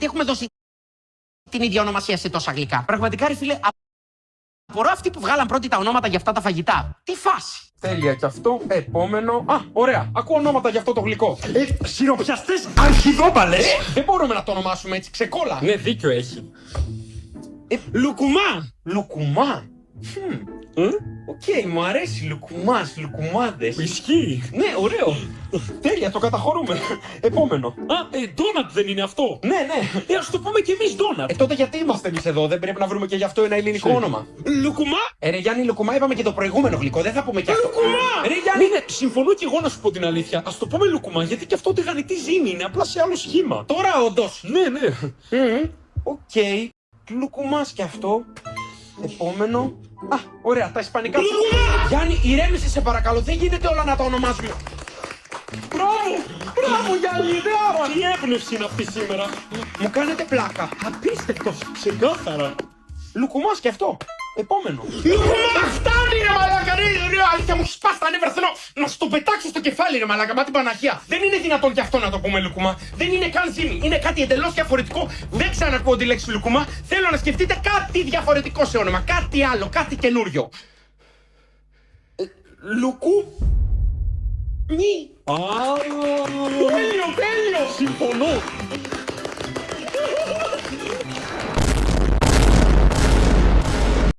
έχουμε δώσει την ίδια ονομασία σε τόσα γλυκά. Πραγματικά, ρε φίλε, απορώ αυτοί που βγάλαν πρώτοι τα ονόματα για αυτά τα φαγητά. Τι φάση. Τέλεια και αυτό. Επόμενο. Α, ωραία. Ακούω ονόματα για αυτό το γλυκό. Σιροπιαστές αρχιδόπαλες. Δεν μπορούμε να το ονομάσουμε έτσι ξεκόλα. Ναι, δίκιο έχει. Λουκουμά. Λουκουμά. Οκ, μου αρέσει. Λουκουμάς, λουκουμάδες. Ισχύει. Ναι, ωραίο. Τέλεια, το καταχωρούμε. Επόμενο. Ντόνατ δεν είναι αυτό. Ναι, ναι. Ας το πούμε κι εμείς ντόνατ. Τότε γιατί είμαστε εμείς εδώ, δεν πρέπει να βρούμε και γι' αυτό ένα ελληνικό όνομα. Λουκουμά. Ρε Γιάννη, λουκουμά είπαμε και το προηγούμενο γλυκό, δεν θα πούμε και αυτό. Λουκουμά! Ρε Γιάννη, Ναι, συμφωνώ κι εγώ να σου πω την αλήθεια. Ας το πούμε λουκουμά, γιατί κι αυτό τηγανιτή ζύμη είναι απλά σε άλλο σχήμα. τώρα όντως. Ναι, ναι. Οκ. Λουκουμάς και αυτό. Επόμενο. Α, ωραία, τα ισπανικά. Λουκουμά! Γιάννη, ηρέμησε σε παρακαλώ, δεν γίνεται όλα να τα ονομάζουμε. Μπράβο! Μπράβο Γιάννη, μπράβο. Τι έμπνευση είναι αυτή σήμερα. Μου κάνετε πλάκα. Απίστευτος, ξεκάθαρα. Λουκουμάς και αυτό. Επόμενο. Λουκουμά! Φτάνει ρε μαλάκα, ρε αλήθεια μου έχει σπάσει τα νεύρα, θέλω να σου το πετάξω στο κεφάλι ρε μαλάκα, μα την Παναγία. Δεν είναι δυνατόν και αυτό να το πούμε λουκουμά. Δεν είναι καν ζύμη, είναι κάτι εντελώς διαφορετικό. Δεν ξανακούω τη λέξη λουκουμά. Θέλω να σκεφτείτε κάτι διαφορετικό σε όνομα, κάτι άλλο, κάτι καινούριο. Λουκού... Μη. Τέλειο, τέλειο! Συμφωνώ.